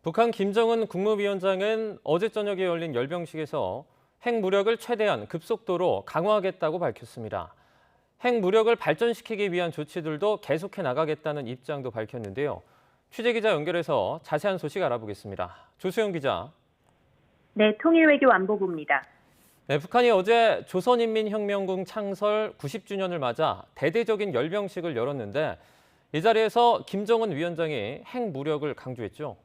북한 김정은 국무위원장은 어제 저녁에 열린 열병식에서 핵무력을 최대한 급속도로 강화하겠다고 밝혔습니다. 핵무력을 발전시키기 위한 조치들도 계속해 나가겠다는 입장도 밝혔는데요. 취재기자 연결해서 자세한 소식 알아보겠습니다. 조수영 기자. 네, 통일외교안보부입니다. 네, 북한이 어제 조선인민혁명군 창설 90주년을 맞아 대대적인 열병식을 열었는데 이 자리에서 김정은 위원장이 핵무력을 강조했죠.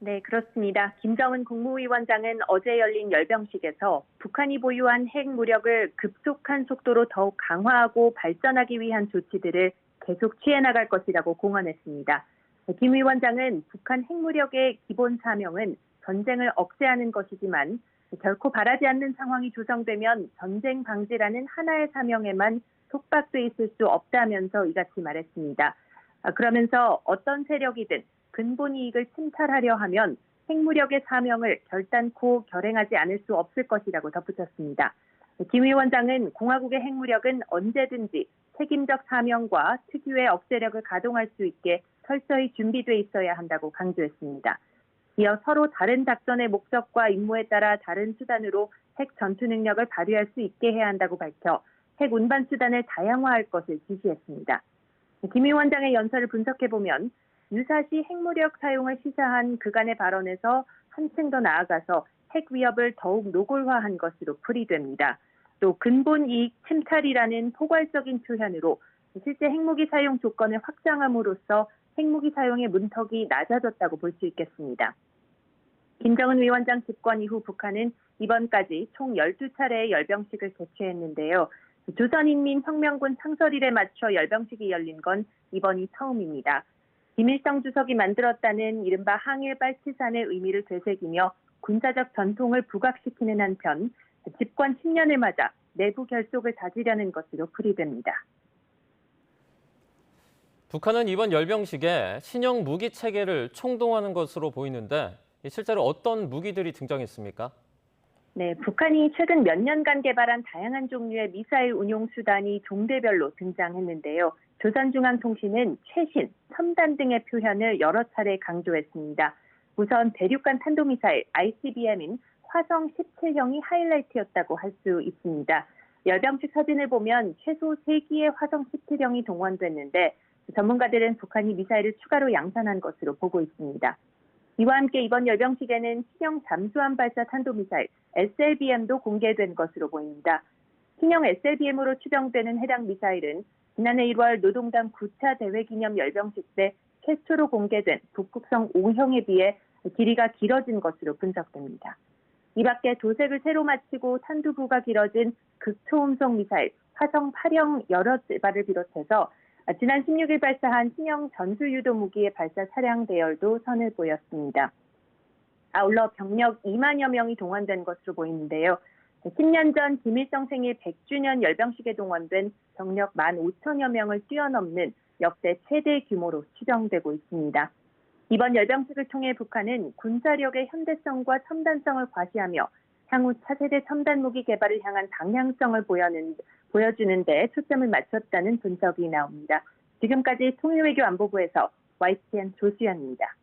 네, 그렇습니다. 김정은 국무위원장은 어제 열린 열병식에서 북한이 보유한 핵무력을 급속한 속도로 더욱 강화하고 발전하기 위한 조치들을 계속 취해 나갈 것이라고 공언했습니다. 김 위원장은 북한 핵무력의 기본 사명은 전쟁을 억제하는 것이지만 결코 바라지 않는 상황이 조성되면 전쟁 방지라는 하나의 사명에만 속박돼 있을 수 없다면서 이같이 말했습니다. 그러면서 어떤 세력이든 근본 이익을 침탈하려 하면 핵무력의 사명을 결단코 결행하지 않을 수 없을 것이라고 덧붙였습니다. 김 위원장은 공화국의 핵무력은 언제든지 책임적 사명과 특유의 억제력을 가동할 수 있게 철저히 준비돼 있어야 한다고 강조했습니다. 이어 서로 다른 작전의 목적과 임무에 따라 다른 수단으로 핵 전투 능력을 발휘할 수 있게 해야 한다고 밝혀 핵 운반 수단을 다양화할 것을 지시했습니다. 김 위원장의 연설을 분석해보면 유사시 핵무력 사용을 시사한 그간의 발언에서 한층 더 나아가서 핵 위협을 더욱 노골화한 것으로 풀이됩니다. 또 근본 이익 침탈이라는 포괄적인 표현으로 실제 핵무기 사용 조건을 확장함으로써 핵무기 사용의 문턱이 낮아졌다고 볼 수 있겠습니다. 김정은 위원장 집권 이후 북한은 이번까지 총 12차례의 열병식을 개최했는데요. 조선인민혁명군 창설일에 맞춰 열병식이 열린 건 이번이 처음입니다. 김일성 주석이 만들었다는 이른바 항일 빨치산의 의미를 되새기며 군사적 전통을 부각시키는 한편 집권 10년을 맞아 내부 결속을 다지려는 것으로 풀이됩니다. 북한은 이번 열병식에 신형 무기 체계를 총동원하는 것으로 보이는데 실제로 어떤 무기들이 등장했습니까? 네, 북한이 최근 몇 년간 개발한 다양한 종류의 미사일 운용 수단이 종대별로 등장했는데요. 조선중앙통신은 최신, 첨단 등의 표현을 여러 차례 강조했습니다. 우선 대륙간 탄도미사일 ICBM인 화성 17형이 하이라이트였다고 할 수 있습니다. 열병식 사진을 보면 최소 3기의 화성 17형이 동원됐는데 전문가들은 북한이 미사일을 추가로 양산한 것으로 보고 있습니다. 이와 함께 이번 열병식에는 신형 잠수함 발사 탄도미사일 SLBM도 공개된 것으로 보입니다. 신형 SLBM으로 추정되는 해당 미사일은 지난해 1월 노동당 9차 대회기념 열병식 때 최초로 공개된 북극성 5형에 비해 길이가 길어진 것으로 분석됩니다. 이 밖에 도색을 새로 마치고 탄두부가 길어진 극초음속 미사일 화성 8형 여러 발을 비롯해서 지난 16일 발사한 신형 전술유도 무기의 발사 차량 대열도 선을 보였습니다. 아울러 병력 2만여 명이 동원된 것으로 보이는데요. 10년 전 김일성 생일 100주년 열병식에 동원된 병력 15,000여 명을 뛰어넘는 역대 최대 규모로 추정되고 있습니다. 이번 열병식을 통해 북한은 군사력의 현대성과 첨단성을 과시하며 향후 차세대 첨단 무기 개발을 향한 방향성을 보여주는 데 초점을 맞췄다는 분석이 나옵니다. 지금까지 통일외교안보부에서 YTN 조수연입니다.